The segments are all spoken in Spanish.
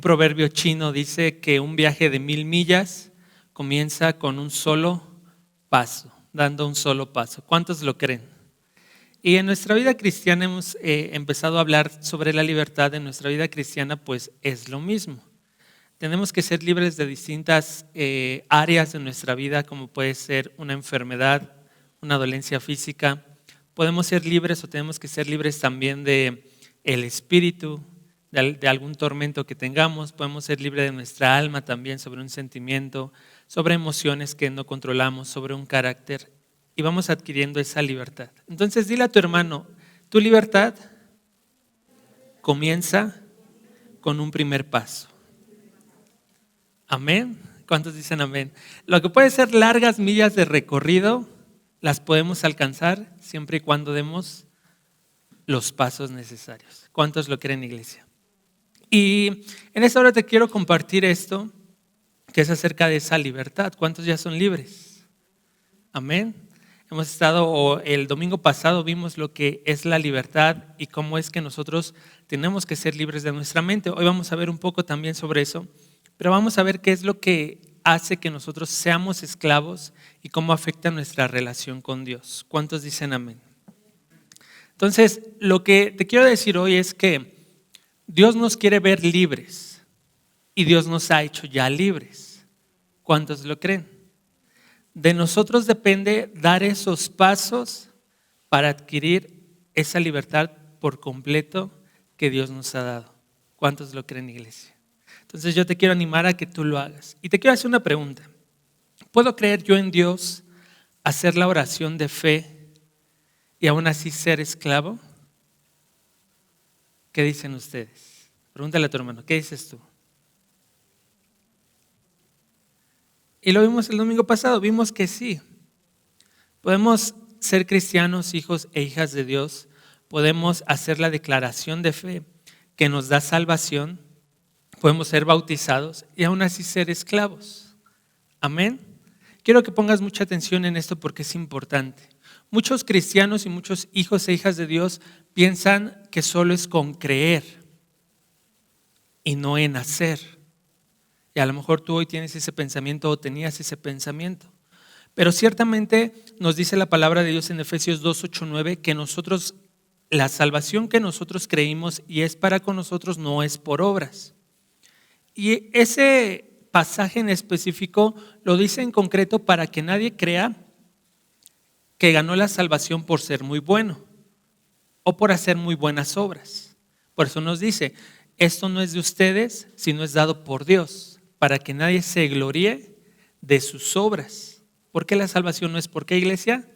proverbio chino dice que un viaje de 1000 millas comienza con un solo paso, dando un solo paso. ¿Cuántos lo creen? Y en nuestra vida cristiana hemos empezado a hablar sobre la libertad. En nuestra vida cristiana pues es lo mismo. Tenemos que ser libres de distintas áreas de nuestra vida, como puede ser una enfermedad, una dolencia física. Podemos ser libres o tenemos que ser libres también de el espíritu, de algún tormento que tengamos. Podemos ser libres de nuestra alma también, sobre un sentimiento, sobre emociones que no controlamos, sobre un carácter. Y vamos adquiriendo esa libertad. Entonces dile a tu hermano, tu libertad comienza con un primer paso. Amén. ¿Cuántos dicen amén? Lo que puede ser largas millas de recorrido, las podemos alcanzar siempre y cuando demos los pasos necesarios. ¿Cuántos lo creen, iglesia? Y en esta hora te quiero compartir esto, que es acerca de esa libertad. ¿Cuántos ya son libres? Amén. Hemos estado, el domingo pasado vimos lo que es la libertad y cómo es que nosotros tenemos que ser libres de nuestra mente. Hoy vamos a ver un poco también sobre eso, pero vamos a ver qué es lo que hace que nosotros seamos esclavos y cómo afecta nuestra relación con Dios. ¿Cuántos dicen amén? Entonces, lo que te quiero decir hoy es que Dios nos quiere ver libres y Dios nos ha hecho ya libres. ¿Cuántos lo creen? De nosotros depende dar esos pasos para adquirir esa libertad por completo que Dios nos ha dado. ¿Cuántos lo creen, iglesia? Entonces yo te quiero animar a que tú lo hagas. Y te quiero hacer una pregunta. ¿Puedo creer yo en Dios, hacer la oración de fe y aún así ser esclavo? ¿Qué dicen ustedes? Pregúntale a tu hermano, ¿qué dices tú? Y lo vimos el domingo pasado, vimos que sí. Podemos ser cristianos, hijos e hijas de Dios. Podemos hacer la declaración de fe que nos da salvación. Podemos ser bautizados y aún así ser esclavos. Amén. Quiero que pongas mucha atención en esto porque es importante. Muchos cristianos y muchos hijos e hijas de Dios piensan que solo es con creer y no en hacer. Y a lo mejor tú hoy tienes ese pensamiento o tenías ese pensamiento. Pero ciertamente nos dice la palabra de Dios en Efesios 2, 8, 9 que nosotros, la salvación que nosotros creímos y es para con nosotros no es por obras. Y ese pasaje en específico lo dice en concreto para que nadie crea que ganó la salvación por ser muy bueno o por hacer muy buenas obras. Por eso nos dice, esto no es de ustedes, sino es dado por Dios, para que nadie se gloríe de sus obras. ¿Por qué la salvación no es por qué, iglesia?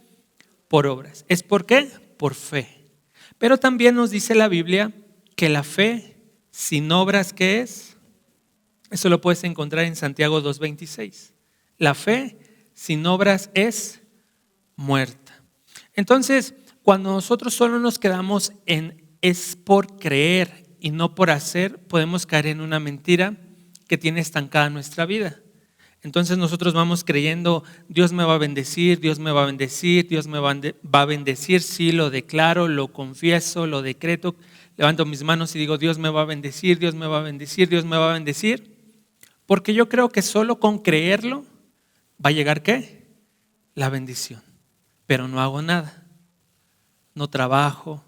Por obras. ¿Es por qué? Por fe. Pero también nos dice la Biblia que la fe sin obras, ¿qué es? Eso lo puedes encontrar en Santiago 2:26. La fe sin obras es muerta. Entonces, cuando nosotros solo nos quedamos en es por creer y no por hacer, podemos caer en una mentira que tiene estancada nuestra vida. Entonces nosotros vamos creyendo, Dios me va a bendecir, Dios me va a bendecir, Dios me va a bendecir, sí, lo declaro, lo confieso, lo decreto, levanto mis manos y digo, Dios me va a bendecir, Dios me va a bendecir, Dios me va a bendecir, porque yo creo que solo con creerlo va a llegar, ¿qué? La bendición, pero no hago nada, no trabajo,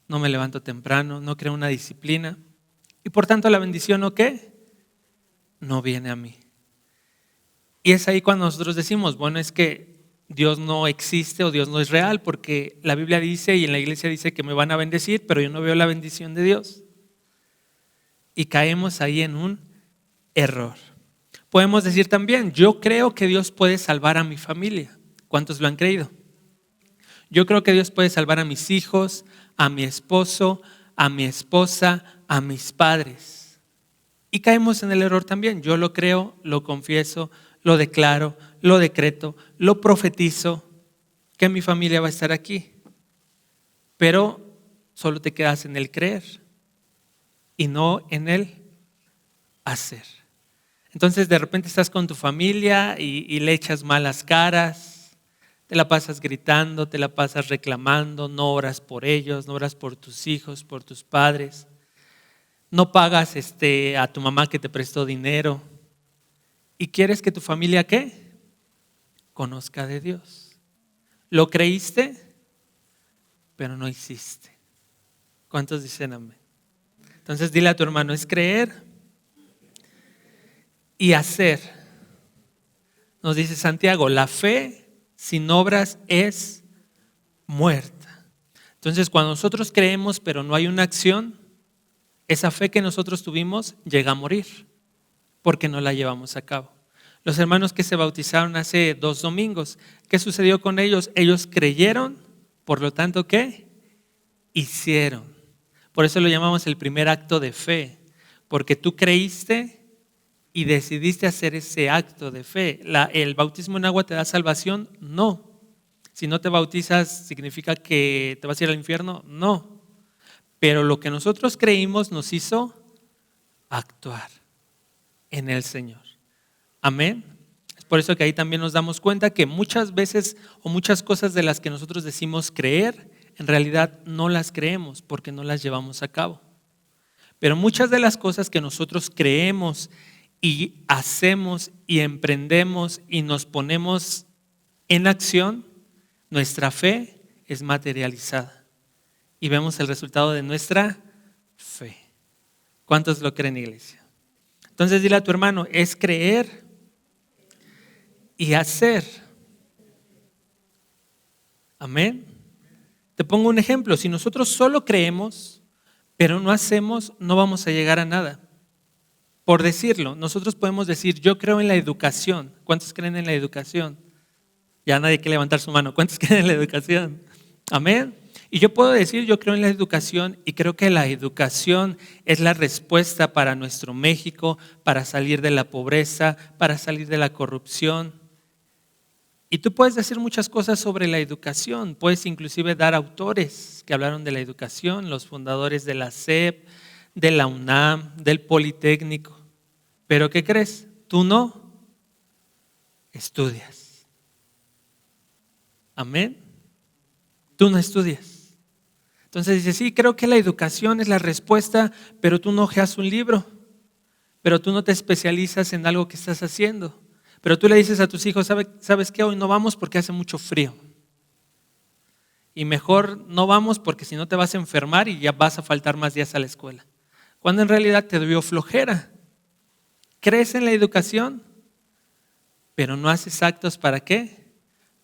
no me levanto temprano, no creo una disciplina y por tanto la bendición, ¿o qué? No viene a mí. Y es ahí cuando nosotros decimos, bueno, es que Dios no existe o Dios no es real, porque la Biblia dice y en la iglesia dice que me van a bendecir, pero yo no veo la bendición de Dios. Y caemos ahí en un error. Podemos decir también, yo creo que Dios puede salvar a mi familia. ¿Cuántos lo han creído? Yo creo que Dios puede salvar a mis hijos, a mi esposo, a mi esposa, a mis padres. Y caemos en el error también. Yo lo creo, lo confieso, lo declaro, lo decreto, lo profetizo, que mi familia va a estar aquí. Pero solo te quedas en el creer y no en el hacer. Entonces de repente estás con tu familia y le echas malas caras, te la pasas gritando, te la pasas reclamando, no oras por ellos, no oras por tus hijos, por tus padres. no pagas a tu mamá que te prestó dinero y quieres que tu familia ¿qué? Conozca de Dios. Lo creíste, pero no hiciste. ¿Cuántos dicen amén? Entonces dile a tu hermano, es creer y hacer. Nos dice Santiago, la fe sin obras es muerta. Entonces cuando nosotros creemos pero no hay una acción, esa fe que nosotros tuvimos llega a morir porque no la llevamos a cabo. Los hermanos que se bautizaron hace 2 domingos, ¿qué sucedió con ellos? Ellos creyeron, por lo tanto, ¿qué? Hicieron. Por eso lo llamamos el primer acto de fe, porque tú creíste y decidiste hacer ese acto de fe. ¿El bautismo en agua te da salvación? No. Si no te bautizas, ¿significa que te vas a ir al infierno? No. Pero lo que nosotros creímos nos hizo actuar en el Señor. Amén. Es por eso que ahí también nos damos cuenta que muchas veces o muchas cosas de las que nosotros decimos creer, en realidad no las creemos porque no las llevamos a cabo. Pero muchas de las cosas que nosotros creemos y hacemos y emprendemos y nos ponemos en acción, nuestra fe es materializada y vemos el resultado de nuestra fe. ¿Cuántos lo creen, iglesia? Entonces dile a tu hermano, es creer y hacer. Amén. Te pongo un ejemplo, si nosotros solo creemos pero no hacemos, no vamos a llegar a nada. Por decirlo, nosotros podemos decir, yo creo en la educación. ¿Cuántos creen en la educación? Ya nadie quiere levantar su mano. ¿Cuántos creen en la educación? Amén. Y yo puedo decir, yo creo en la educación y creo que la educación es la respuesta para nuestro México, para salir de la pobreza, para salir de la corrupción. Y tú puedes decir muchas cosas sobre la educación, puedes inclusive dar autores que hablaron de la educación, los fundadores de la SEP, de la UNAM, del Politécnico. Pero ¿qué crees? Tú no estudias. Amén. Tú no estudias. Entonces dices, sí, creo que la educación es la respuesta, pero tú no hojeas un libro, pero tú no te especializas en algo que estás haciendo. Pero tú le dices a tus hijos, ¿sabes qué? Hoy no vamos porque hace mucho frío. Y mejor no vamos porque si no te vas a enfermar y ya vas a faltar más días a la escuela. Cuando en realidad te dio flojera. Crees en la educación, pero no haces actos ¿para qué?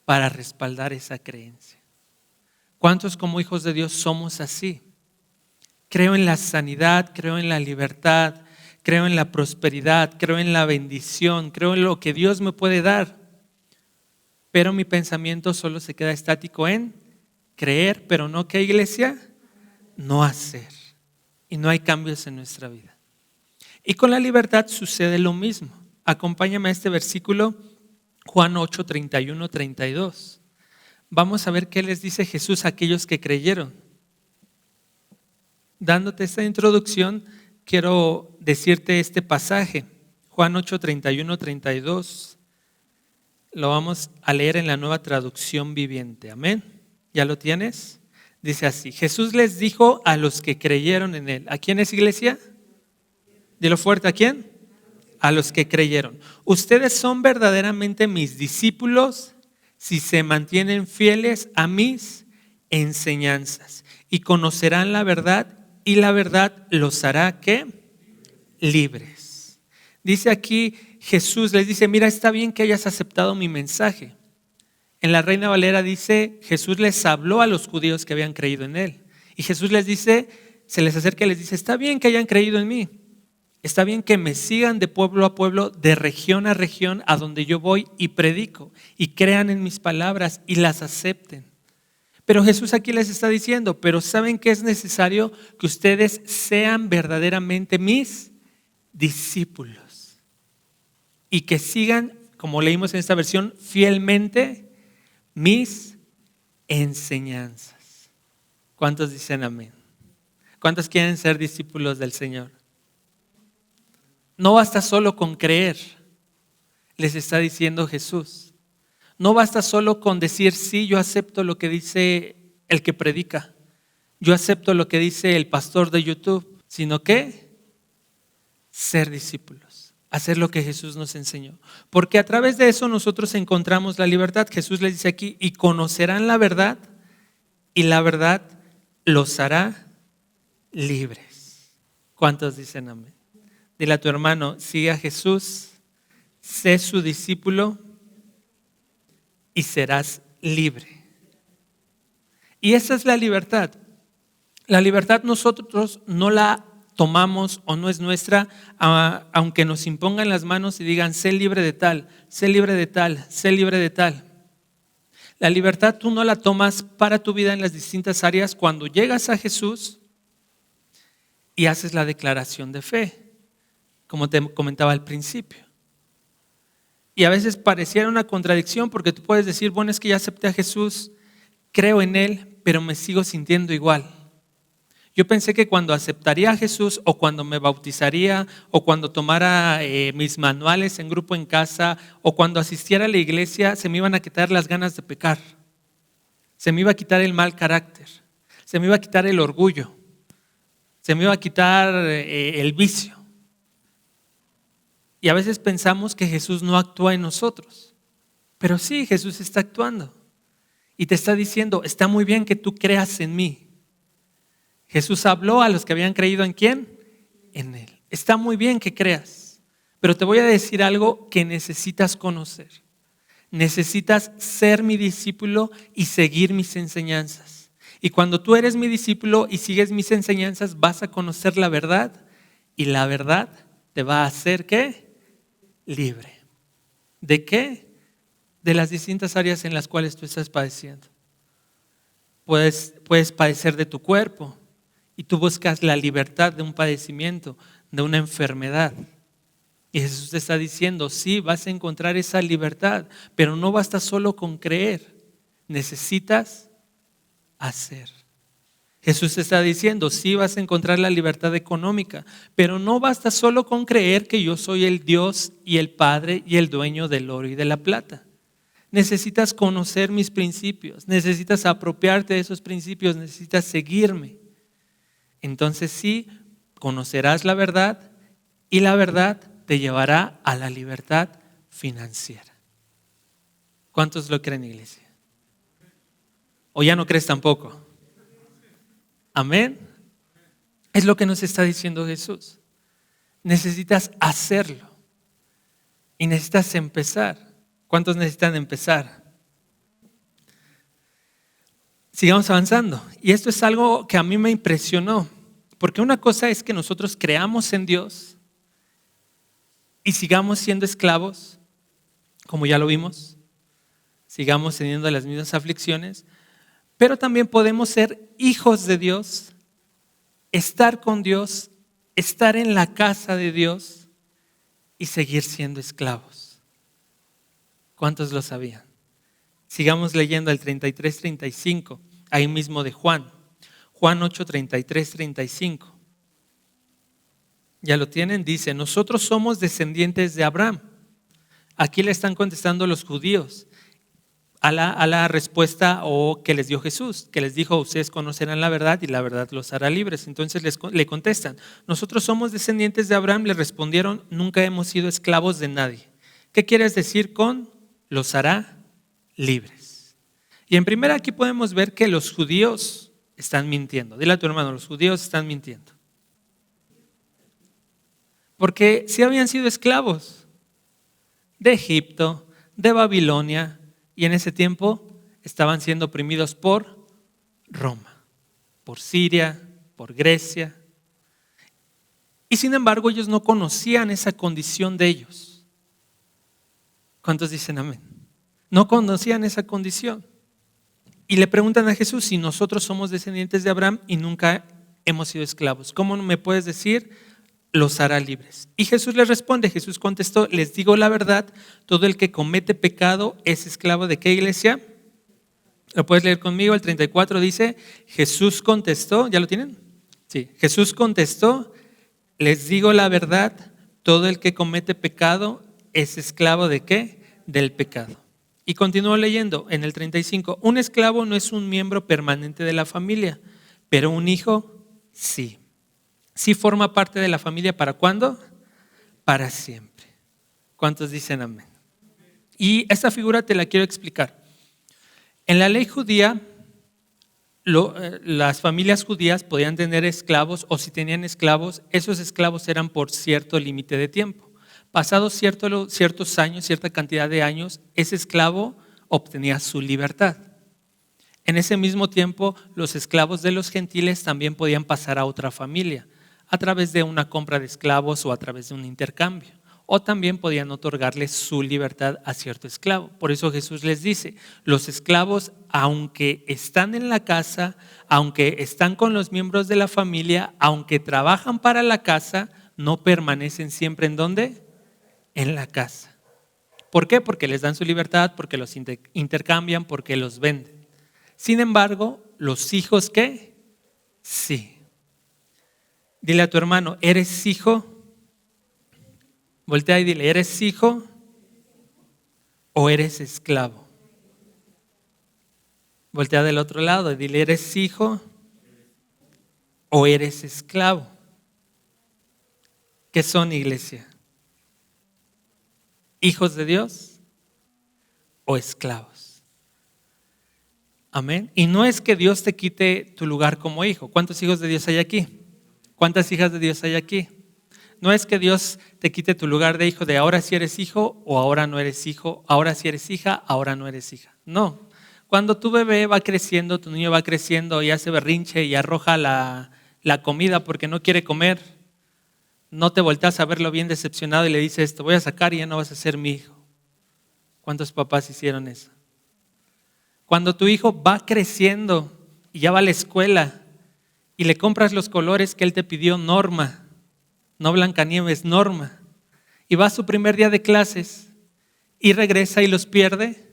Para respaldar esa creencia. ¿Cuántos como hijos de Dios somos así? Creo en la sanidad, creo en la libertad, creo en la prosperidad, creo en la bendición, creo en lo que Dios me puede dar. Pero mi pensamiento solo se queda estático en creer, pero no ¿qué, iglesia? No hacer. Y no hay cambios en nuestra vida. Y con la libertad sucede lo mismo. Acompáñame a este versículo, Juan 8, 31, 32. Vamos a ver qué les dice Jesús a aquellos que creyeron. Dándote esta introducción, quiero decirte este pasaje, Juan 8, 31, 32. Lo vamos a leer en la Nueva Traducción Viviente. Amén. ¿Ya lo tienes? Dice así, Jesús les dijo a los que creyeron en Él. ¿A quién es, iglesia? Dilo fuerte, ¿a quién? A los que creyeron. Ustedes son verdaderamente mis discípulos si se mantienen fieles a mis enseñanzas y conocerán la verdad y la verdad los hará ¿qué? Libres. Dice aquí Jesús, les dice, mira, está bien que hayas aceptado mi mensaje. En la Reina Valera dice, Jesús les habló a los judíos que habían creído en Él. Y Jesús les dice, se les acerca y les dice, está bien que hayan creído en mí. Está bien que me sigan de pueblo a pueblo, de región a región, a donde yo voy y predico. Y crean en mis palabras y las acepten. Pero Jesús aquí les está diciendo, pero ¿saben qué es necesario? Que ustedes sean verdaderamente mis discípulos. Y que sigan, como leímos en esta versión, fielmente mis enseñanzas. ¿Cuántos dicen amén? ¿Cuántos quieren ser discípulos del Señor? No basta solo con creer, les está diciendo Jesús. No basta solo con decir, sí, yo acepto lo que dice el que predica. Yo acepto lo que dice el pastor de YouTube. Sino que ser discípulos, hacer lo que Jesús nos enseñó. Porque a través de eso nosotros encontramos la libertad. Jesús les dice aquí, y conocerán la verdad, y la verdad los hará libres. ¿Cuántos dicen amén? Dile a tu hermano, sigue a Jesús, sé su discípulo y serás libre. Y esa es la libertad. La libertad nosotros no la tomamos o no es nuestra, aunque nos impongan las manos y digan, sé libre de tal, sé libre de tal, sé libre de tal. La libertad tú no la tomas para tu vida en las distintas áreas cuando llegas a Jesús y haces la declaración de fe, como te comentaba al principio. Y a veces pareciera una contradicción porque tú puedes decir, bueno, es que ya acepté a Jesús, creo en Él, pero me sigo sintiendo igual. Yo pensé que cuando aceptaría a Jesús o cuando me bautizaría o cuando tomara mis manuales en grupo en casa o cuando asistiera a la iglesia se me iban a quitar las ganas de pecar. Se me iba a quitar el mal carácter. Se me iba a quitar el orgullo. Se me iba a quitar el vicio. Y a veces pensamos que Jesús no actúa en nosotros. Pero sí, Jesús está actuando. Y te está diciendo, está muy bien que tú creas en mí. Jesús habló a los que habían creído ¿en quién? En Él. Está muy bien que creas, pero te voy a decir algo que necesitas conocer. Necesitas ser mi discípulo y seguir mis enseñanzas. Y cuando tú eres mi discípulo y sigues mis enseñanzas, vas a conocer la verdad y la verdad te va a hacer ¿qué? Libre. ¿De qué? De las distintas áreas en las cuales tú estás padeciendo. Puedes padecer de tu cuerpo. Y tú buscas la libertad de un padecimiento, de una enfermedad. Y Jesús te está diciendo, sí, vas a encontrar esa libertad, pero no basta solo con creer, necesitas hacer. Jesús te está diciendo, sí, vas a encontrar la libertad económica, pero no basta solo con creer que yo soy el Dios y el Padre y el dueño del oro y de la plata. Necesitas conocer mis principios, necesitas apropiarte de esos principios, necesitas seguirme. Entonces sí, conocerás la verdad y la verdad te llevará a la libertad financiera. ¿Cuántos lo creen, iglesia? ¿O ya no crees tampoco? Amén. Es lo que nos está diciendo Jesús. Necesitas hacerlo y necesitas empezar. ¿Cuántos necesitan empezar? Sigamos avanzando. Y esto es algo que a mí me impresionó. Porque una cosa es que nosotros creamos en Dios y sigamos siendo esclavos, como ya lo vimos, sigamos teniendo las mismas aflicciones, pero también podemos ser hijos de Dios, estar con Dios, estar en la casa de Dios y seguir siendo esclavos. ¿Cuántos lo sabían? Sigamos leyendo el 33-35, ahí mismo de Juan. Juan 8, 33, 35. ¿Ya lo tienen? Dice, nosotros somos descendientes de Abraham. Aquí le están contestando los judíos a la respuesta que les dio Jesús, que les dijo, ustedes conocerán la verdad y la verdad los hará libres. Entonces le contestan, nosotros somos descendientes de Abraham. Le respondieron, nunca hemos sido esclavos de nadie. ¿Qué quieres decir con los hará libres? Y en primera aquí podemos ver que los judíos están mintiendo. Dile a tu hermano, los judíos están mintiendo. Porque si habían sido esclavos de Egipto, de Babilonia, y en ese tiempo estaban siendo oprimidos por Roma, por Siria, por Grecia. Y sin embargo ellos no conocían esa condición de ellos. ¿Cuántos dicen amén? No conocían esa condición. Y le preguntan a Jesús si nosotros somos descendientes de Abraham y nunca hemos sido esclavos. ¿Cómo me puedes decir? Los hará libres. Y Jesús les responde, Jesús contestó, les digo la verdad, todo el que comete pecado es esclavo de ¿qué, iglesia? ¿Lo puedes leer conmigo? El 34 dice, Jesús contestó, ¿ya lo tienen? Sí, Jesús contestó, les digo la verdad, todo el que comete pecado es esclavo de ¿qué? Del pecado. Y continúo leyendo en el 35, un esclavo no es un miembro permanente de la familia, pero un hijo sí. Sí forma parte de la familia, ¿para cuándo? para siempre. ¿Cuántos dicen amén? Y esta figura te la quiero explicar. En la ley judía, las familias judías podían tener esclavos, o si tenían esclavos, esos esclavos eran por cierto límite de tiempo. Pasados ciertos años, cierta cantidad de años, ese esclavo obtenía su libertad. En ese mismo tiempo, los esclavos de los gentiles también podían pasar a otra familia, a través de una compra de esclavos o a través de un intercambio. O también podían otorgarles su libertad a cierto esclavo. Por eso Jesús les dice, los esclavos, aunque están en la casa, aunque están con los miembros de la familia, aunque trabajan para la casa, no permanecen siempre ¿en dónde? En la casa. ¿Por qué? Porque les dan su libertad, porque los intercambian, porque los venden. Sin embargo, los hijos, ¿qué? Sí. Dile a tu hermano, ¿eres hijo? Voltea y dile, ¿eres hijo o eres esclavo? Voltea del otro lado y dile, ¿eres hijo o eres esclavo? ¿Qué son, iglesia? ¿Hijos de Dios o esclavos? Amén. Y no es que Dios te quite tu lugar como hijo. ¿Cuántos hijos de Dios hay aquí? ¿Cuántas hijas de Dios hay aquí? No es que Dios te quite tu lugar de hijo, de ahora sí eres hijo o ahora no eres hijo, ahora sí eres hija, ahora no eres hija. No. Cuando tu bebé va creciendo, tu niño va creciendo y hace berrinche y arroja la comida porque no quiere comer, no te volteas a verlo bien decepcionado y le dices, te voy a sacar y ya no vas a ser mi hijo. ¿Cuántos papás hicieron eso? Cuando tu hijo va creciendo y ya va a la escuela y le compras los colores que él te pidió, Norma, no Blancanieves, Norma, y va a su primer día de clases y regresa y los pierde,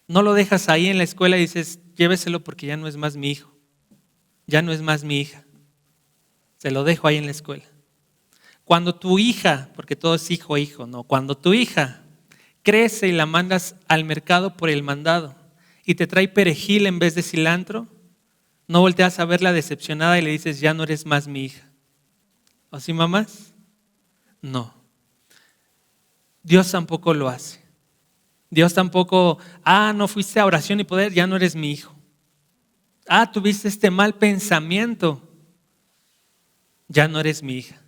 no lo dejas ahí en la escuela y dices, lléveselo porque ya no es más mi hijo, ya no es más mi hija, se lo dejo ahí en la escuela. Cuando tu hija, porque todo es hijo, no, cuando tu hija crece y la mandas al mercado por el mandado y te trae perejil en vez de cilantro, no volteas a verla decepcionada y le dices, ya no eres más mi hija. ¿O sí, mamás? No. Dios tampoco lo hace. Dios tampoco, no fuiste a oración y poder, ya no eres mi hijo. Tuviste este mal pensamiento, ya no eres mi hija.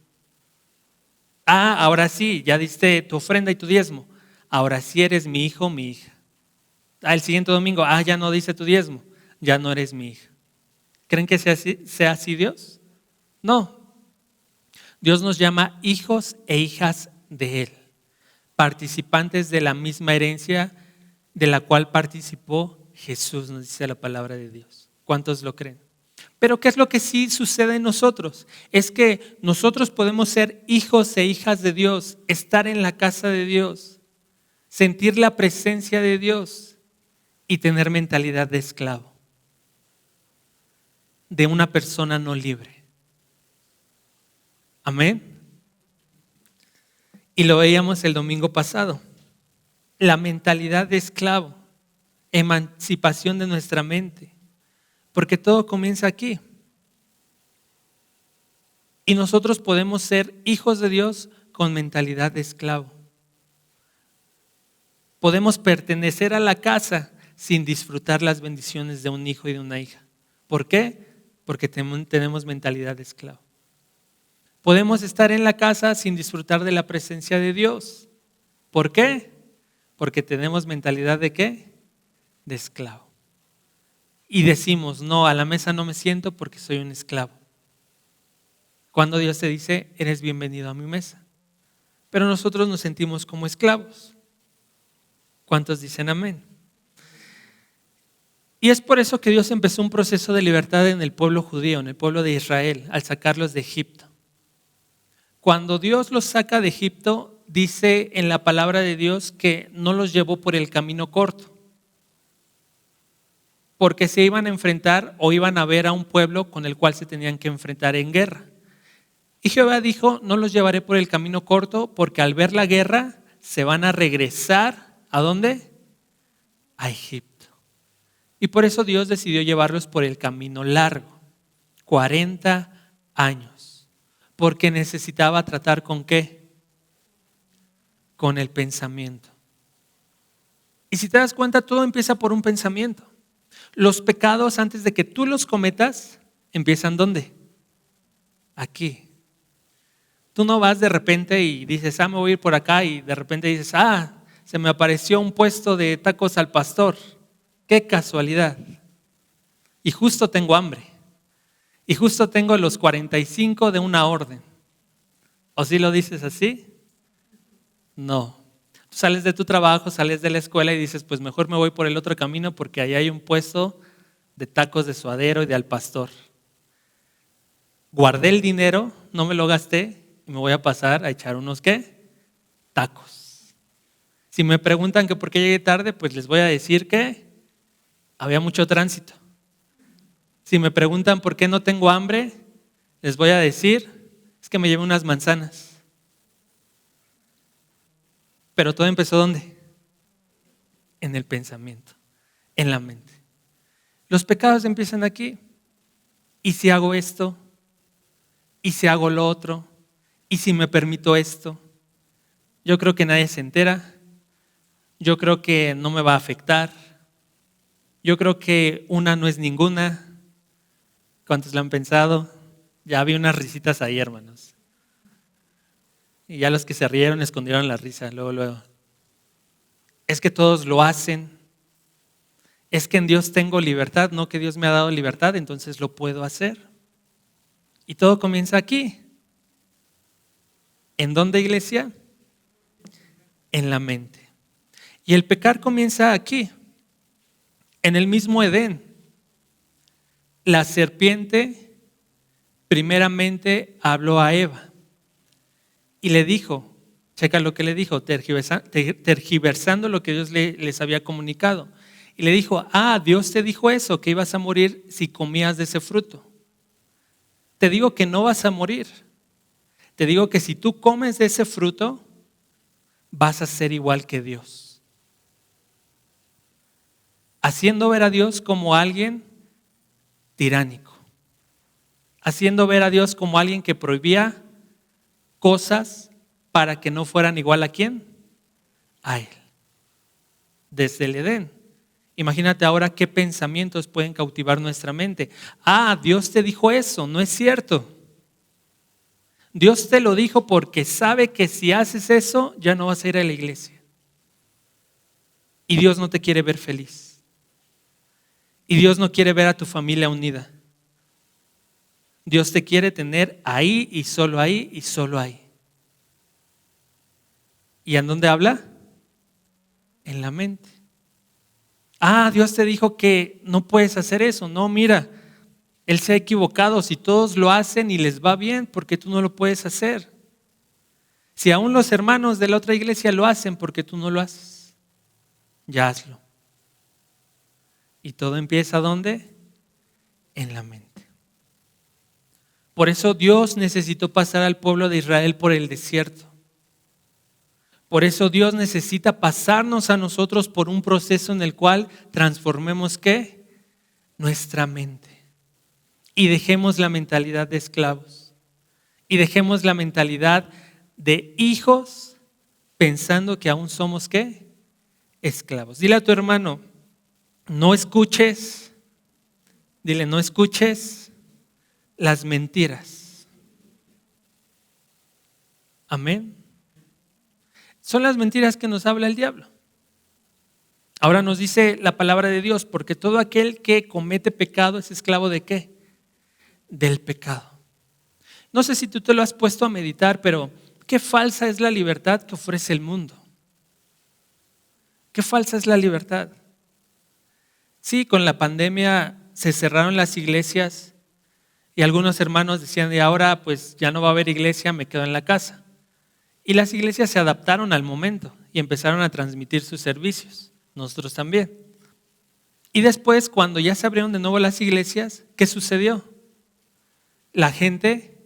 Ahora sí, ya diste tu ofrenda y tu diezmo, ahora sí eres mi hijo o mi hija. El siguiente domingo, ya no dice tu diezmo, ya no eres mi hija. ¿Creen que sea así Dios? No. Dios nos llama hijos e hijas de Él, participantes de la misma herencia de la cual participó Jesús, nos dice la palabra de Dios. ¿Cuántos lo creen? Pero ¿qué es lo que sí sucede en nosotros? Es que nosotros podemos ser hijos e hijas de Dios, estar en la casa de Dios, sentir la presencia de Dios y tener mentalidad de esclavo, de una persona no libre. Amén. Y lo veíamos el domingo pasado. La mentalidad de esclavo, emancipación de nuestra mente, porque todo comienza aquí. Y nosotros podemos ser hijos de Dios con mentalidad de esclavo. Podemos pertenecer a la casa sin disfrutar las bendiciones de un hijo y de una hija. ¿Por qué? Porque tenemos mentalidad de esclavo. Podemos estar en la casa sin disfrutar de la presencia de Dios. ¿Por qué? Porque tenemos mentalidad de ¿qué? De esclavo. Y decimos, no, a la mesa no me siento porque soy un esclavo. Cuando Dios te dice, eres bienvenido a mi mesa. Pero nosotros nos sentimos como esclavos. ¿Cuántos dicen amén? Y es por eso que Dios empezó un proceso de libertad en el pueblo judío, en el pueblo de Israel, al sacarlos de Egipto. Cuando Dios los saca de Egipto, dice en la palabra de Dios que no los llevó por el camino corto, porque se iban a enfrentar o iban a ver a un pueblo con el cual se tenían que enfrentar en guerra. Y Jehová dijo, no los llevaré por el camino corto, porque al ver la guerra se van a regresar, ¿a dónde? A Egipto. Y por eso Dios decidió llevarlos por el camino largo, 40 años. Porque necesitaba tratar ¿con qué? con el pensamiento. Y si te das cuenta, todo empieza por un pensamiento. Los pecados, antes de que tú los cometas, empiezan ¿dónde? Aquí. Tú no vas de repente y dices, me voy a ir por acá, y de repente dices, se me apareció un puesto de tacos al pastor. ¡Qué casualidad! Y justo tengo hambre. Y justo tengo los 45 de una orden. ¿O si lo dices así? No. Tú sales de tu trabajo, sales de la escuela y dices, pues mejor me voy por el otro camino porque ahí hay un puesto de tacos de suadero y de al pastor. Guardé el dinero, no me lo gasté y me voy a pasar a echar unos ¿qué? Tacos. Si me preguntan que por qué llegué tarde, pues les voy a decir que había mucho tránsito. Si me preguntan por qué no tengo hambre, les voy a decir, es que me llevé unas manzanas. Pero todo empezó ¿dónde? En el pensamiento, en la mente. Los pecados empiezan aquí. ¿Y si hago esto? ¿Y si hago lo otro? ¿Y si me permito esto? Yo creo que nadie se entera. Yo creo que no me va a afectar. Yo creo que una no es ninguna. ¿Cuántos lo han pensado? Ya vi unas risitas ahí, hermanos. Y ya los que se rieron escondieron la risa, luego. Es que todos lo hacen. Es que en Dios tengo libertad, no que Dios me ha dado libertad, entonces lo puedo hacer. Y todo comienza aquí. ¿En dónde, iglesia? En la mente. Y el pecar comienza aquí, en el mismo Edén. La serpiente primeramente habló a Eva y le dijo, checa lo que le dijo, tergiversando lo que Dios les había comunicado. Y le dijo, Dios te dijo eso, que ibas a morir si comías de ese fruto. Te digo que no vas a morir. Te digo que si tú comes de ese fruto, vas a ser igual que Dios. Haciendo ver a Dios como alguien tiránico. Haciendo ver a Dios como alguien que prohibía cosas para que no fueran igual a quién? A Él. Desde el Edén. Imagínate ahora qué pensamientos pueden cautivar nuestra mente. Dios te dijo eso, no es cierto. Dios te lo dijo porque sabe que si haces eso ya no vas a ir a la iglesia. Y Dios no te quiere ver feliz. Y Dios no quiere ver a tu familia unida. Dios te quiere tener ahí y solo ahí y solo ahí. ¿Y en dónde habla? En la mente. Dios te dijo que no puedes hacer eso. No, mira, Él se ha equivocado. Si todos lo hacen y les va bien, ¿por qué tú no lo puedes hacer? Si aún los hermanos de la otra iglesia lo hacen, ¿por qué tú no lo haces? Ya hazlo. Y todo empieza ¿dónde? En la mente. Por eso Dios necesitó pasar al pueblo de Israel por el desierto. Por eso Dios necesita pasarnos a nosotros por un proceso en el cual transformemos ¿qué? Nuestra mente. Y dejemos la mentalidad de esclavos. Y dejemos la mentalidad de hijos pensando que aún somos ¿qué? Esclavos. Dile a tu hermano, no escuches, dile, no escuches las mentiras. Amén. Son las mentiras que nos habla el diablo. Ahora nos dice la palabra de Dios, porque todo aquel que comete pecado es esclavo ¿de qué? Del pecado. No sé si tú te lo has puesto a meditar, pero qué falsa es la libertad que ofrece el mundo. Qué falsa es la libertad. Sí, con la pandemia se cerraron las iglesias y algunos hermanos decían, y ahora pues ya no va a haber iglesia, me quedo en la casa. Y las iglesias se adaptaron al momento y empezaron a transmitir sus servicios. Nosotros también. Y después, cuando ya se abrieron de nuevo las iglesias, ¿qué sucedió? La gente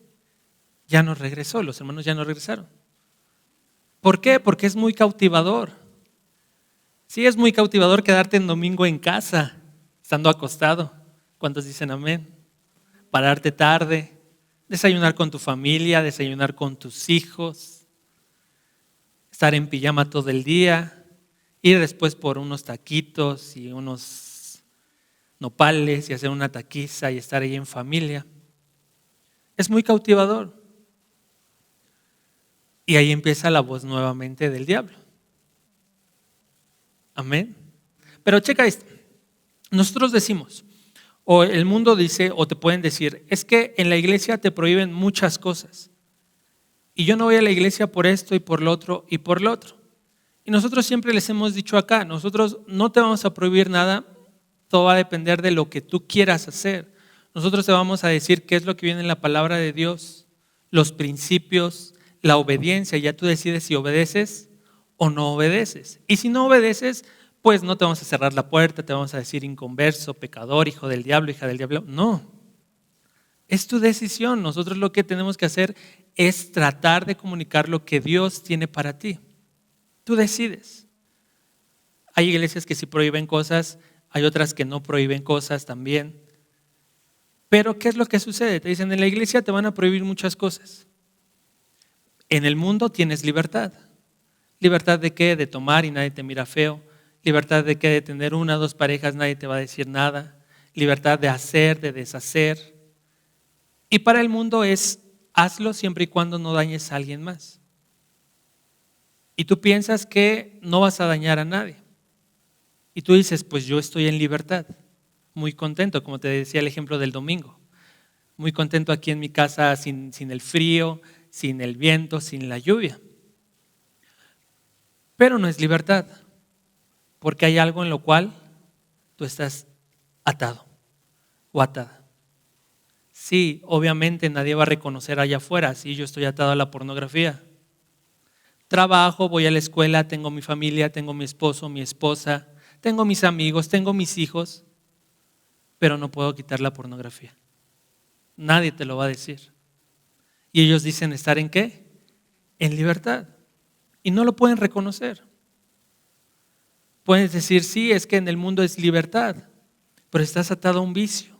ya no regresó, los hermanos ya no regresaron. ¿Por qué? Porque es muy cautivador. Sí, es muy cautivador quedarte en domingo en casa, estando acostado. ¿Cuántos dicen amén? Pararte tarde, desayunar con tu familia, desayunar con tus hijos. estar en pijama todo el día, ir después por unos taquitos y unos nopales y hacer una taquiza y estar ahí en familia. Es muy cautivador. Y ahí empieza la voz nuevamente del diablo. Amén. Pero checa esto. Nosotros decimos, o el mundo dice, o te pueden decir, es que en la iglesia te prohíben muchas cosas. Y yo no voy a la iglesia por esto y por lo otro y por lo otro. Y nosotros siempre les hemos dicho acá, nosotros no te vamos a prohibir nada, todo va a depender de lo que tú quieras hacer. Nosotros te vamos a decir qué es lo que viene en la palabra de Dios, los principios, la obediencia. Ya tú decides si obedeces o no obedeces. Y si no obedeces, pues no te vamos a cerrar la puerta, te vamos a decir inconverso, pecador, hijo del diablo, hija del diablo. No, es tu decisión. Nosotros lo que tenemos que hacer es tratar de comunicar lo que Dios tiene para ti. Tú decides. Hay iglesias que sí prohíben cosas, hay otras que no prohíben cosas también. Pero ¿qué es lo que sucede? Te dicen, en la iglesia te van a prohibir muchas cosas. En el mundo tienes libertad. ¿Libertad de qué? De tomar y nadie te mira feo. ¿Libertad de qué? De tener una o dos parejas, nadie te va a decir nada. Libertad de hacer, de deshacer. Y para el mundo es, hazlo siempre y cuando no dañes a alguien más. Y tú piensas que no vas a dañar a nadie. Y tú dices, pues yo estoy en libertad, muy contento, como te decía el ejemplo del domingo. Muy contento aquí en mi casa sin el frío, sin el viento, sin la lluvia. Pero no es libertad, porque hay algo en lo cual tú estás atado o atada. Sí, obviamente nadie va a reconocer allá afuera, sí, yo estoy atado a la pornografía. Trabajo, voy a la escuela, tengo mi familia, tengo mi esposo, mi esposa, tengo mis amigos, tengo mis hijos, pero no puedo quitar la pornografía. Nadie te lo va a decir. Y ellos dicen estar ¿en qué? En libertad. Y no lo pueden reconocer. Puedes decir, sí, es que en el mundo es libertad, pero estás atado a un vicio,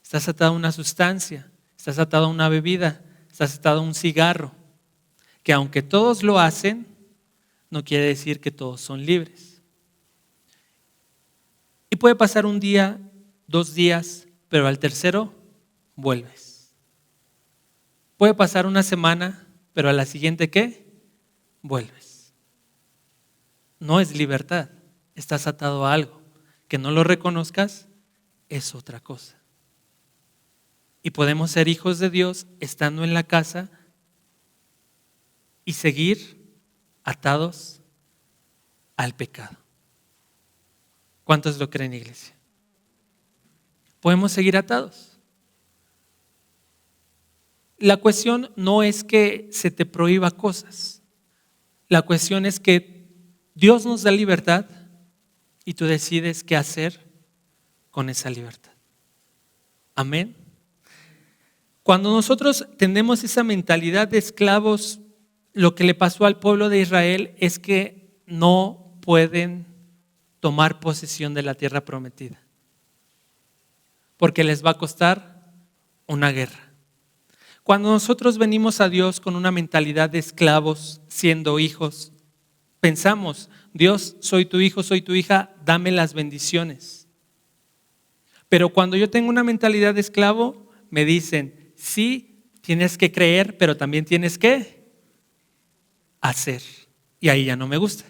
estás atado a una sustancia, estás atado a una bebida, estás atado a un cigarro, que aunque todos lo hacen, no quiere decir que todos son libres. Y puede pasar un día, 2 días, pero al tercero vuelves. Puede pasar una semana, pero a la siguiente ¿qué? Vuelves. No es libertad, estás atado a algo. Que no lo reconozcas es otra cosa. Y podemos ser hijos de Dios estando en la casa y seguir atados al pecado. ¿Cuántos lo creen, iglesia? Podemos seguir atados. La cuestión no es que se te prohíba cosas. La cuestión es que Dios nos da libertad y tú decides qué hacer con esa libertad. Amén. Cuando nosotros tenemos esa mentalidad de esclavos, lo que le pasó al pueblo de Israel es que no pueden tomar posesión de la tierra prometida, porque les va a costar una guerra. Cuando nosotros venimos a Dios con una mentalidad de esclavos, siendo hijos, pensamos, Dios, soy tu hijo, soy tu hija, dame las bendiciones. Pero cuando yo tengo una mentalidad de esclavo, me dicen, sí, tienes que creer, pero también tienes que hacer. Y ahí ya no me gusta.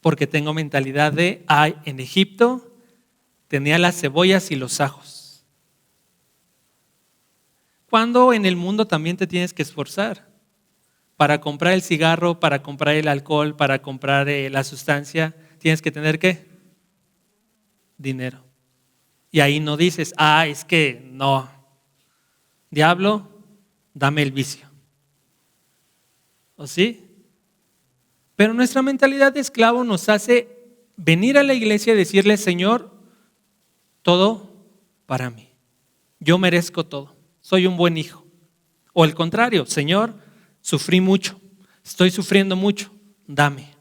Porque tengo mentalidad de, en Egipto tenía las cebollas y los ajos. Cuando en el mundo también te tienes que esforzar. Para comprar el cigarro, para comprar el alcohol, para comprar la sustancia, tienes que tener ¿qué? Dinero. Y ahí no dices, es que no. Diablo, dame el vicio. ¿O sí? Pero nuestra mentalidad de esclavo nos hace venir a la iglesia y decirle, Señor, todo para mí. Yo merezco todo. Soy un buen hijo. O al contrario, Señor, sufrí mucho. Estoy sufriendo mucho. Dame.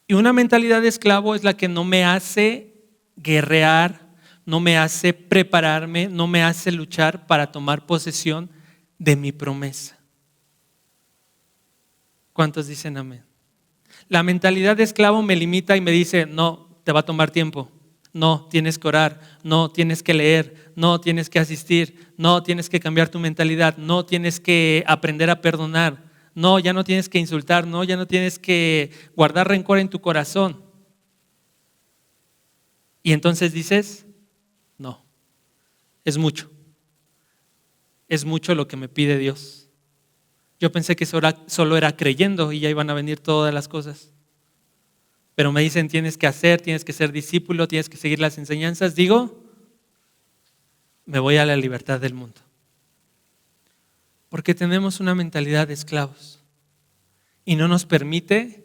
Y una mentalidad de esclavo es la que no me hace guerrear, no me hace prepararme, no me hace luchar para tomar posesión de mi promesa. ¿Cuántos dicen amén? La mentalidad de esclavo me limita y me dice, no, te va a tomar tiempo. No, tienes que orar. No, tienes que leer. No, tienes que asistir. No, tienes que cambiar tu mentalidad. No, tienes que aprender a perdonar. No, ya no tienes que insultar. No, ya no tienes que guardar rencor en tu corazón. Y entonces dices, no, es mucho. Es mucho lo que me pide Dios. Yo pensé que solo era creyendo y ya iban a venir todas las cosas. Pero me dicen, tienes que hacer, tienes que ser discípulo, tienes que seguir las enseñanzas. Digo, me voy a la libertad del mundo. Porque tenemos una mentalidad de esclavos y no nos permite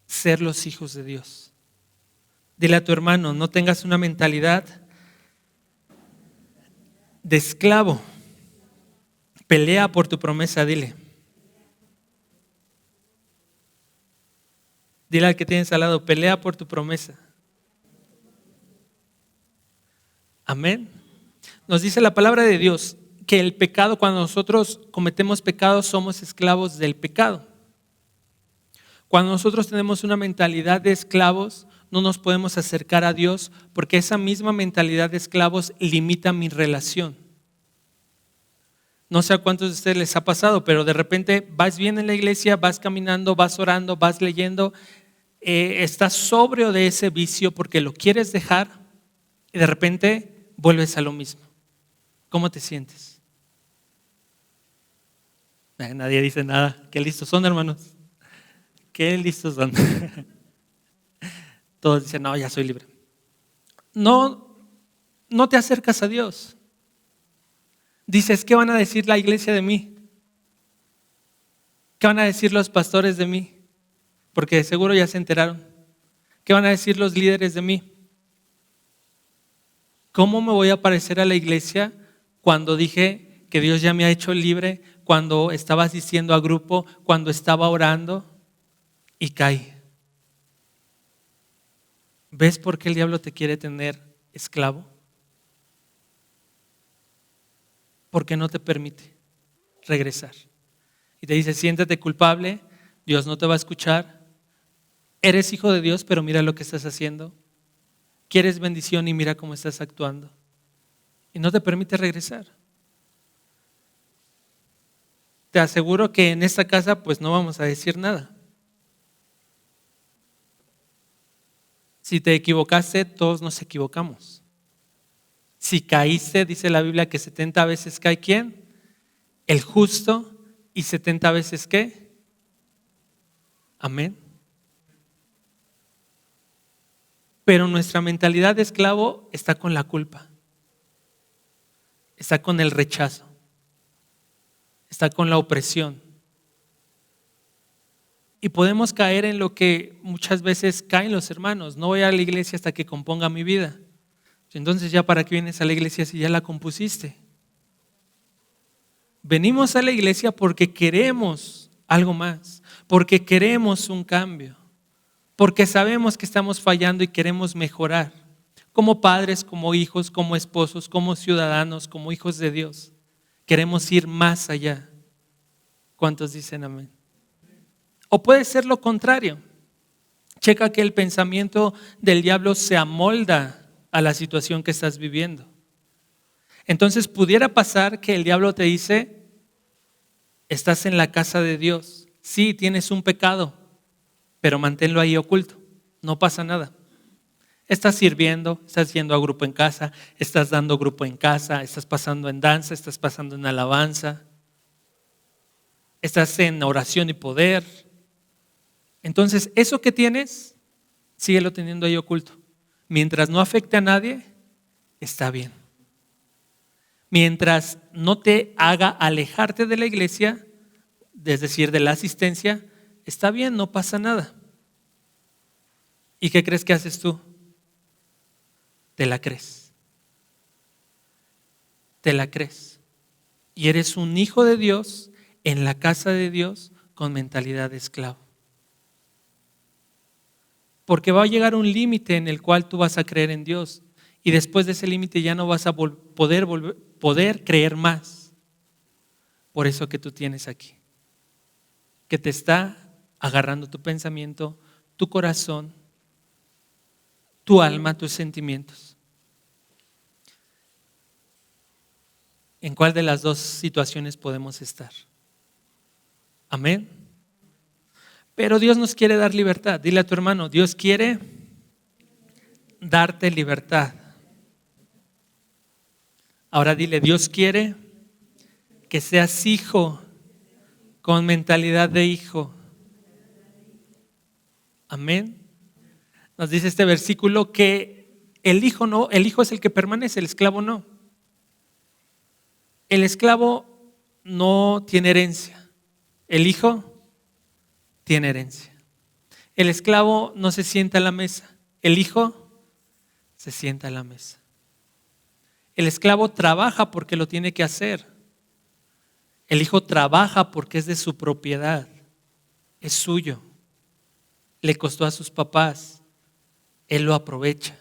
ser los hijos de Dios. Dile a tu hermano, no tengas una mentalidad de esclavo. Pelea por tu promesa, dile. Dile al que tienes al lado, pelea por tu promesa. Amén. Nos dice la palabra de Dios que el pecado, cuando nosotros cometemos pecado, somos esclavos del pecado. Cuando nosotros tenemos una mentalidad de esclavos, no nos podemos acercar a Dios porque esa misma mentalidad de esclavos limita mi relación. No sé a cuántos de ustedes les ha pasado, pero de repente vas bien en la iglesia, vas caminando, vas orando, vas leyendo, estás sobrio de ese vicio porque lo quieres dejar y de repente vuelves a lo mismo. ¿Cómo te sientes? Nadie dice nada. Qué listos son, hermanos. Qué listos son. Todos dicen, no, ya soy libre. No te acercas a Dios. Dices, ¿qué van a decir la iglesia de mí? ¿Qué van a decir los pastores de mí? Porque seguro ya se enteraron. ¿Qué van a decir los líderes de mí? ¿Cómo me voy a parecer a la iglesia cuando dije que Dios ya me ha hecho libre, cuando estaba asistiendo a grupo, cuando estaba orando y caí? ¿Ves por qué el diablo te quiere tener esclavo? Porque no te permite regresar. Y te dice, siéntate culpable, Dios no te va a escuchar. Eres hijo de Dios, pero mira lo que estás haciendo. Quieres bendición y mira cómo estás actuando. Y no te permite regresar. Te aseguro que en esta casa pues no vamos a decir nada. Si te equivocaste, todos nos equivocamos. Si caíste, dice la Biblia que 70 veces cae ¿quién? El justo. ¿Y 70 veces qué? Amén. Pero nuestra mentalidad de esclavo está con la culpa. Está con el rechazo. Está con la opresión. Y podemos caer en lo que muchas veces caen los hermanos. No voy a la iglesia hasta que componga mi vida. Entonces, ¿ya para qué vienes a la iglesia si ya la compusiste? Venimos a la iglesia porque queremos algo más, porque queremos un cambio, porque sabemos que estamos fallando y queremos mejorar. Como padres, como hijos, como esposos, como ciudadanos, como hijos de Dios. Queremos ir más allá. ¿Cuántos dicen amén? O puede ser lo contrario. Checa que el pensamiento del diablo se amolda a la situación que estás viviendo. Entonces pudiera pasar que el diablo te dice, estás en la casa de Dios, sí, tienes un pecado, pero manténlo ahí oculto, no pasa nada. Estás sirviendo, estás yendo a grupo en casa, estás dando grupo en casa, estás pasando en danza, estás pasando en alabanza, estás en oración y poder. Entonces, eso que tienes, síguelo teniendo ahí oculto. Mientras no afecte a nadie, está bien. Mientras no te haga alejarte de la iglesia, es decir, de la asistencia, está bien, no pasa nada. ¿Y qué crees que haces tú? Te la crees. Te la crees. Y eres un hijo de Dios en la casa de Dios con mentalidad de esclavo. Porque va a llegar un límite en el cual tú vas a creer en Dios y después de ese límite ya no vas a poder creer más por eso que tú tienes aquí. que te está agarrando tu pensamiento, tu corazón, tu alma, tus sentimientos. ¿En cuál de las dos situaciones podemos estar? Amén. Pero Dios nos quiere dar libertad. Dile a tu hermano, Dios quiere darte libertad. Ahora dile, Dios quiere que seas hijo con mentalidad de hijo. Amén. Nos dice este versículo que el hijo es el que permanece, el esclavo no. El esclavo no tiene herencia, el hijo tiene herencia. El esclavo no se sienta a la mesa, el hijo se sienta a la mesa. El esclavo trabaja porque lo tiene que hacer. El hijo trabaja porque es de su propiedad, es suyo. Le costó a sus papás, él lo aprovecha.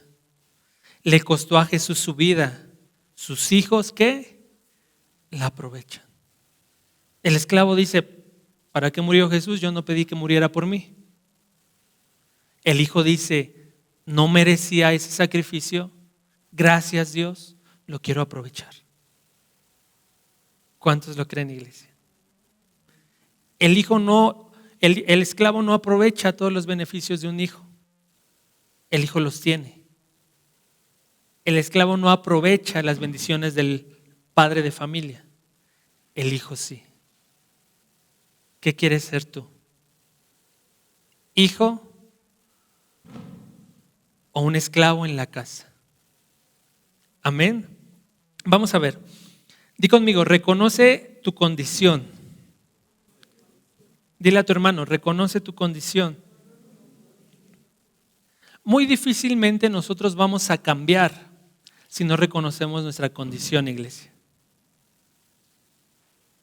Le costó a Jesús su vida, sus hijos, ¿qué? La aprovechan. El esclavo dice, ¿para qué murió Jesús? Yo no pedí que muriera por mí. El hijo dice, no merecía ese sacrificio, gracias Dios, lo quiero aprovechar. ¿Cuántos lo creen, iglesia? El esclavo no aprovecha todos los beneficios de un hijo. El hijo los tiene. El esclavo no aprovecha las bendiciones del padre de familia. El hijo sí. ¿Qué quieres ser tú? ¿Hijo o un esclavo en la casa? Amén. Vamos a ver. Di conmigo, reconoce tu condición. Dile a tu hermano, reconoce tu condición. Muy difícilmente nosotros vamos a cambiar si no reconocemos nuestra condición, iglesia.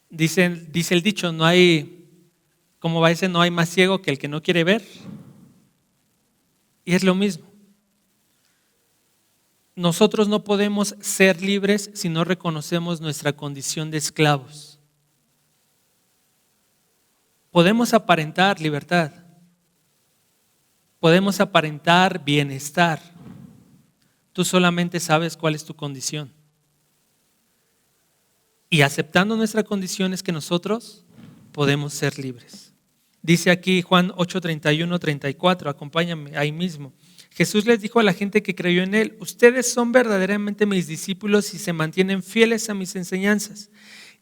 Dice el dicho, no hay, ¿cómo va ese? No hay más ciego que el que no quiere ver. Y es lo mismo. Nosotros no podemos ser libres si no reconocemos nuestra condición de esclavos. Podemos aparentar libertad. Podemos aparentar bienestar. Tú solamente sabes cuál es tu condición. Y aceptando nuestra condición es que nosotros podemos ser libres. Dice aquí Juan 8:31-34, acompáñame ahí mismo. Jesús les dijo a la gente que creyó en Él, ustedes son verdaderamente mis discípulos si se mantienen fieles a mis enseñanzas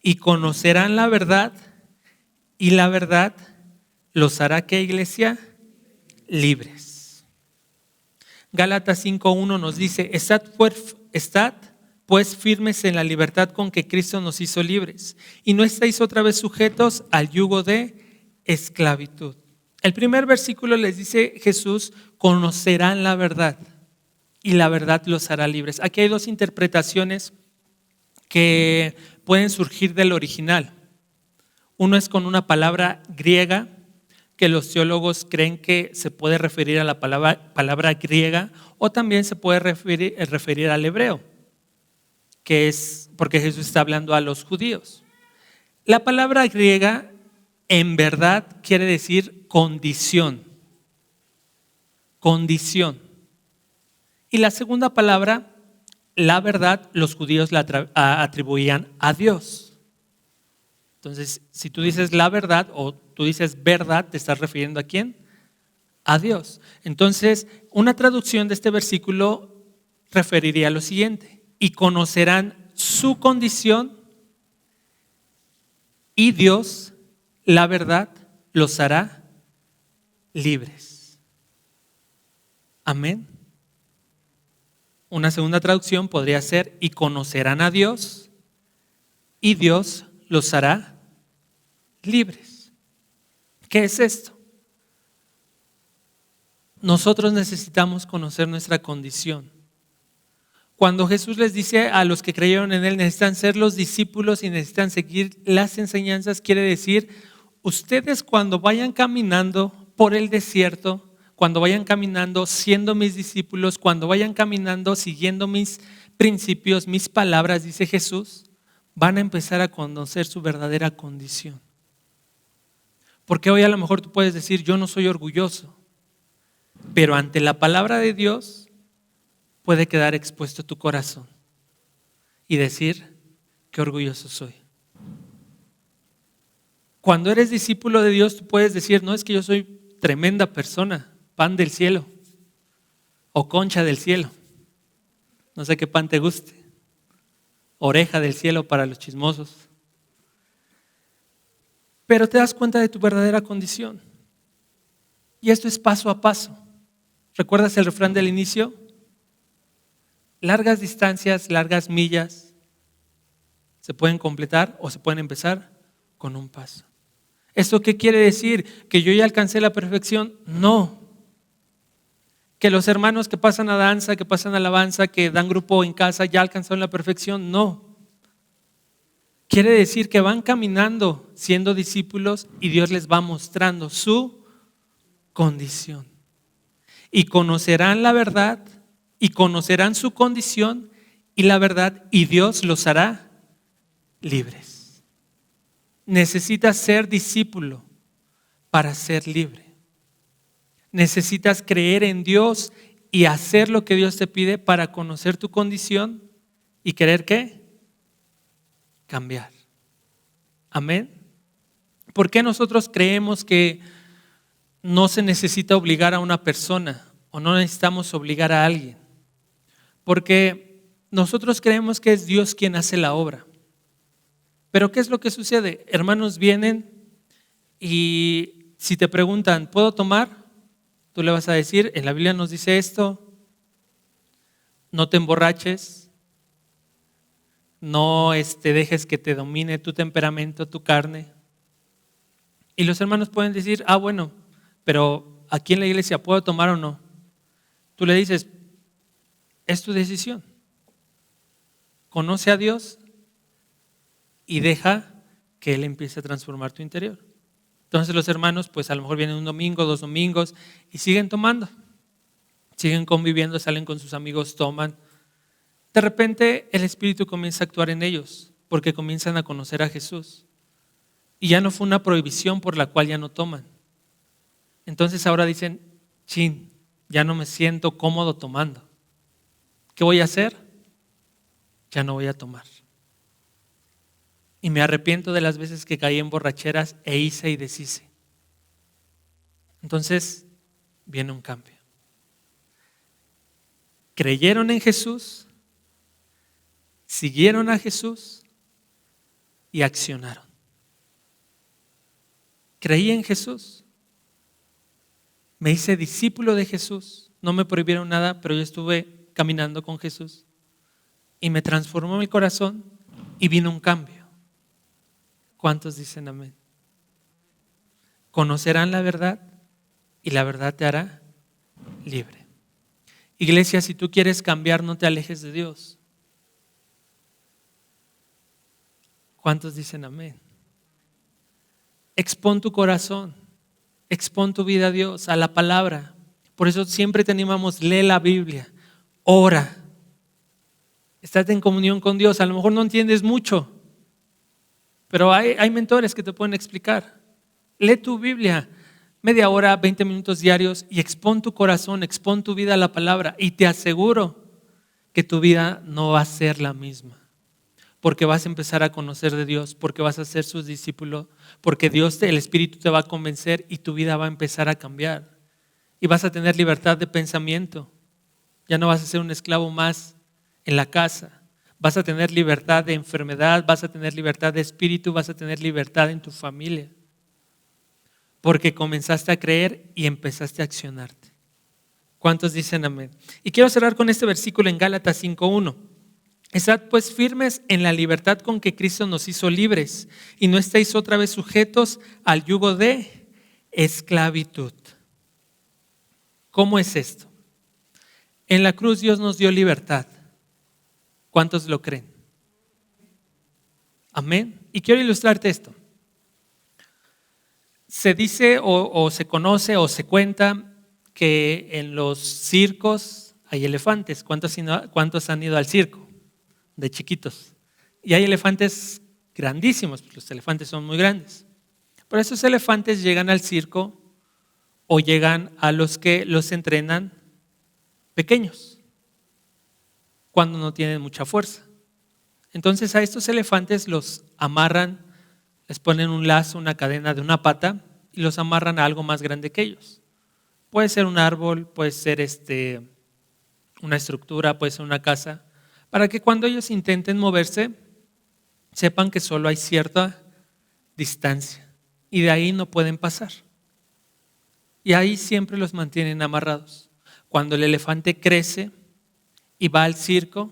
y conocerán la verdad y la verdad los hará, ¿qué, iglesia? Libres. Gálatas 5:1 nos dice, estad pues firmes en la libertad con que Cristo nos hizo libres y no estáis otra vez sujetos al yugo de esclavitud. El primer versículo les dice Jesús, conocerán la verdad y la verdad los hará libres. Aquí hay dos interpretaciones que pueden surgir del original. Uno es con una palabra griega que los teólogos creen que se puede referir a la palabra griega o también se puede referir al hebreo, que es porque Jesús está hablando a los judíos. La palabra griega en verdad quiere decir condición. Condición. Y la segunda palabra, la verdad, los judíos la atribuían a Dios. Entonces, si tú dices la verdad o tú dices verdad, ¿te estás refiriendo a quién? A Dios. Entonces, una traducción de este versículo referiría a lo siguiente: y conocerán su condición y Dios, la verdad, los hará libres. Amén. Una segunda traducción podría ser, y conocerán a Dios y Dios los hará libres. ¿Qué es esto? Nosotros necesitamos conocer nuestra condición. Cuando Jesús les dice a los que creyeron en Él, necesitan ser los discípulos y necesitan seguir las enseñanzas, quiere decir, ustedes cuando vayan caminando por el desierto, cuando vayan caminando siendo mis discípulos, cuando vayan caminando siguiendo mis principios, mis palabras, dice Jesús, van a empezar a conocer su verdadera condición. Porque hoy a lo mejor tú puedes decir, yo no soy orgulloso, pero ante la palabra de Dios puede quedar expuesto tu corazón y decir, qué orgulloso soy. Cuando eres discípulo de Dios, tú puedes decir, no es que yo soy tremenda persona, pan del cielo o concha del cielo. No sé qué pan te guste. Oreja del cielo para los chismosos. Pero te das cuenta de tu verdadera condición. Y esto es paso a paso. ¿Recuerdas el refrán del inicio? Largas distancias, largas millas se pueden completar o se pueden empezar con un paso. ¿Esto qué quiere decir? ¿Que yo ya alcancé la perfección? No. ¿Que los hermanos que pasan a danza, que pasan a alabanza, que dan grupo en casa ya alcanzaron la perfección? No. Quiere decir que van caminando siendo discípulos y Dios les va mostrando su condición. Y conocerán la verdad y conocerán su condición y la verdad y Dios los hará libres. Necesitas ser discípulo para ser libre. Necesitas creer en Dios y hacer lo que Dios te pide para conocer tu condición y querer ¿qué? Cambiar. Amén. ¿Por qué nosotros creemos que no se necesita obligar a una persona o no necesitamos obligar a alguien? Porque nosotros creemos que es Dios quien hace la obra. Pero ¿qué es lo que sucede? Hermanos vienen y si te preguntan, ¿puedo tomar? Tú le vas a decir, en la Biblia nos dice esto, no te emborraches, no dejes que te domine tu temperamento, tu carne. Y los hermanos pueden decir, bueno, pero aquí en la iglesia, ¿puedo tomar o no? Tú le dices, es tu decisión. Conoce a Dios y deja que Él empiece a transformar tu interior. Entonces los hermanos pues a lo mejor vienen un domingo, 2 domingos y siguen tomando, siguen conviviendo, salen con sus amigos, toman. De repente el Espíritu comienza a actuar en ellos porque comienzan a conocer a Jesús. Y ya no fue una prohibición por la cual ya no toman. Entonces ahora dicen, chin, ya no me siento cómodo tomando. ¿Qué voy a hacer? Ya no voy a tomar. Y me arrepiento de las veces que caí en borracheras e hice y deshice. Entonces viene un cambio. Creyeron en Jesús, siguieron a Jesús y accionaron. Creí en Jesús, me hice discípulo de Jesús, no me prohibieron nada, pero yo estuve caminando con Jesús y me transformó mi corazón y vino un cambio. ¿Cuántos dicen amén? Conocerán la verdad y la verdad te hará libre. Iglesia, si tú quieres cambiar, no te alejes de Dios. ¿Cuántos dicen amén? Expón tu corazón, expón tu vida a Dios, a la palabra. Por eso siempre te animamos, lee la Biblia, ora, estate en comunión con Dios. A lo mejor no entiendes mucho, pero hay mentores que te pueden explicar. Lee tu Biblia, media hora, 20 minutos diarios y expón tu corazón, expón tu vida a la palabra y te aseguro que tu vida no va a ser la misma. Porque vas a empezar a conocer de Dios, porque vas a ser sus discípulos, porque Dios, el Espíritu te va a convencer y tu vida va a empezar a cambiar. Y vas a tener libertad de pensamiento. Ya no vas a ser un esclavo más en la casa. Vas a tener libertad de enfermedad, vas a tener libertad de espíritu, vas a tener libertad en tu familia. Porque comenzaste a creer y empezaste a accionarte. ¿Cuántos dicen amén? Y quiero cerrar con este versículo en Gálatas 5:1. Estad pues firmes en la libertad con que Cristo nos hizo libres y no estéis otra vez sujetos al yugo de esclavitud. ¿Cómo es esto? En la cruz Dios nos dio libertad. ¿Cuántos lo creen? Amén. Y quiero ilustrarte esto. Se dice o se conoce o se cuenta que en los circos hay elefantes. ¿Cuántos han ido al circo de chiquitos? Y hay elefantes grandísimos, porque los elefantes son muy grandes. Por eso esos elefantes llegan al circo o llegan a los que los entrenan pequeños, cuando no tienen mucha fuerza. Entonces a estos elefantes los amarran, les ponen un lazo, una cadena de una pata y los amarran a algo más grande que ellos. Puede ser un árbol, puede ser una estructura, puede ser una casa, para que cuando ellos intenten moverse, sepan que solo hay cierta distancia y de ahí no pueden pasar. Y ahí siempre los mantienen amarrados. Cuando el elefante crece y va al circo,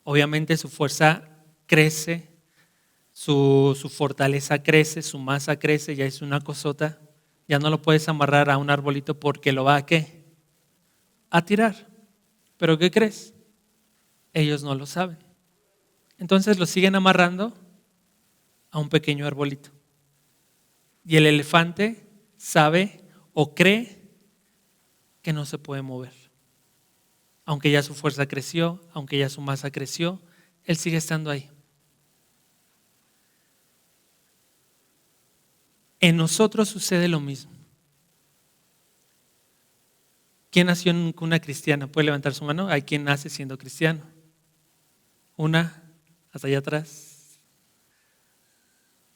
obviamente su fuerza crece, su fortaleza crece, su masa crece, ya es una cosota. Ya no lo puedes amarrar a un arbolito porque lo va a ¿qué? A tirar. ¿Pero qué crees? Ellos no lo saben. Entonces lo siguen amarrando a un pequeño arbolito. Y el elefante sabe o cree que no se puede mover. Aunque ya su fuerza creció, aunque ya su masa creció, él sigue estando ahí. En nosotros sucede lo mismo. ¿Quién nació en cuna cristiana? ¿Puede levantar su mano? ¿Hay quien nace siendo cristiano? Una, hasta allá atrás.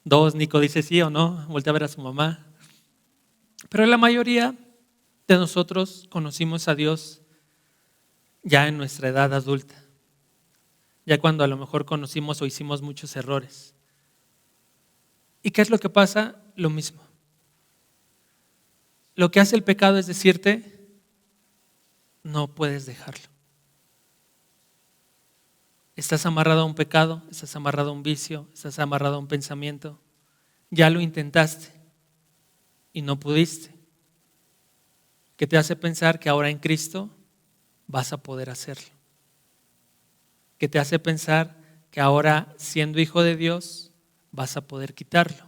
Dos, Nico dice sí o no, voltea a ver a su mamá. Pero la mayoría de nosotros conocimos a Dios ya en nuestra edad adulta, ya cuando a lo mejor conocimos o hicimos muchos errores. ¿Y qué es lo que pasa? Lo mismo. Lo que hace el pecado es decirte, no puedes dejarlo. Estás amarrado a un pecado, estás amarrado a un vicio, estás amarrado a un pensamiento. Ya lo intentaste y no pudiste. ¿Qué te hace pensar que ahora en Cristo vas a poder hacerlo? ¿Qué te hace pensar que ahora siendo hijo de Dios vas a poder quitarlo?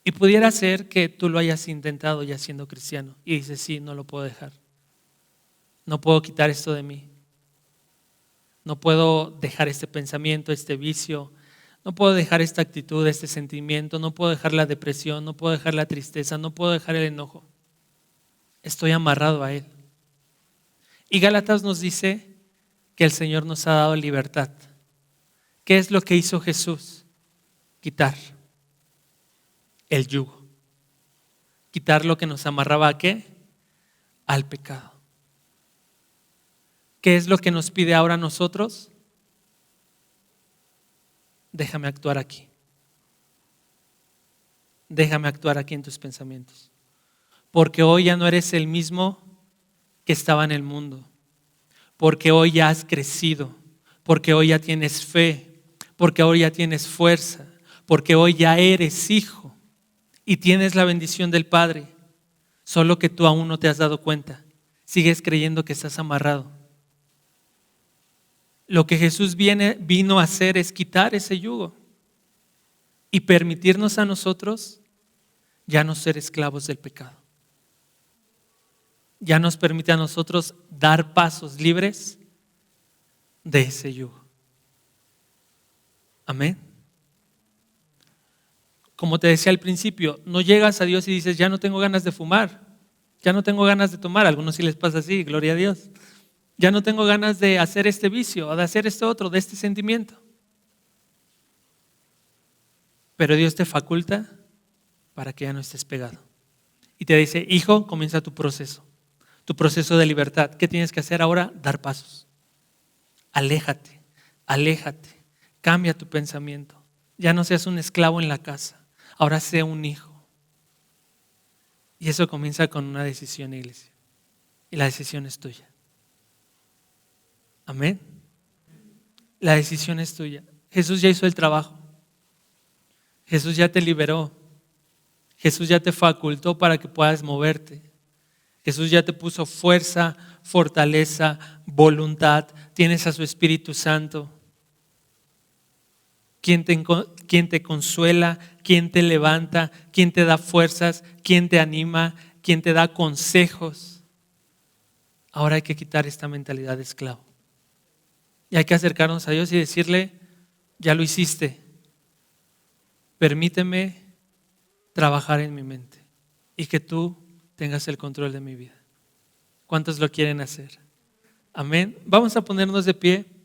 Y pudiera ser que tú lo hayas intentado ya siendo cristiano y dices, sí, no lo puedo dejar. No puedo quitar esto de mí. No puedo dejar este pensamiento, este vicio. No puedo dejar esta actitud, este sentimiento. No puedo dejar la depresión. No puedo dejar la tristeza. No puedo dejar el enojo. Estoy amarrado a Él. Y Gálatas nos dice que el Señor nos ha dado libertad. ¿Qué es lo que hizo Jesús? Quitar el yugo. Quitar lo que nos amarraba ¿a qué? Al pecado. ¿Qué es lo que nos pide ahora a nosotros? Déjame actuar aquí. Déjame actuar aquí en tus pensamientos. Porque hoy ya no eres el mismo que estaba en el mundo. Porque hoy ya has crecido. Porque hoy ya tienes fe. Porque hoy ya tienes fuerza. Porque hoy ya eres hijo. Y tienes la bendición del Padre. Solo que tú aún no te has dado cuenta. Sigues creyendo que estás amarrado. Lo que Jesús vino a hacer es quitar ese yugo y permitirnos a nosotros ya no ser esclavos del pecado. Ya nos permite a nosotros dar pasos libres de ese yugo. Amén. Como te decía al principio, no llegas a Dios y dices, ya no tengo ganas de fumar, ya no tengo ganas de tomar. A algunos sí les pasa así, gloria a Dios. Ya no tengo ganas de hacer este vicio, o de hacer este otro, de este sentimiento. Pero Dios te faculta para que ya no estés pegado. Y te dice, hijo, comienza tu proceso de libertad. ¿Qué tienes que hacer ahora? Dar pasos. Aléjate, aléjate, cambia tu pensamiento. Ya no seas un esclavo en la casa, ahora sea un hijo. Y eso comienza con una decisión, iglesia. Y la decisión es tuya. Amén. La decisión es tuya. Jesús ya hizo el trabajo. Jesús ya te liberó. Jesús ya te facultó para que puedas moverte. Jesús ya te puso fuerza, fortaleza, voluntad. Tienes a su Espíritu Santo. ¿Quién te consuela? ¿Quién te levanta? ¿Quién te da fuerzas? ¿Quién te anima? ¿Quién te da consejos? Ahora hay que quitar esta mentalidad de esclavo. Y hay que acercarnos a Dios y decirle, ya lo hiciste. permíteme trabajar en mi mente y que tú tengas el control de mi vida. ¿Cuántos lo quieren hacer? Amén. Vamos a ponernos de pie.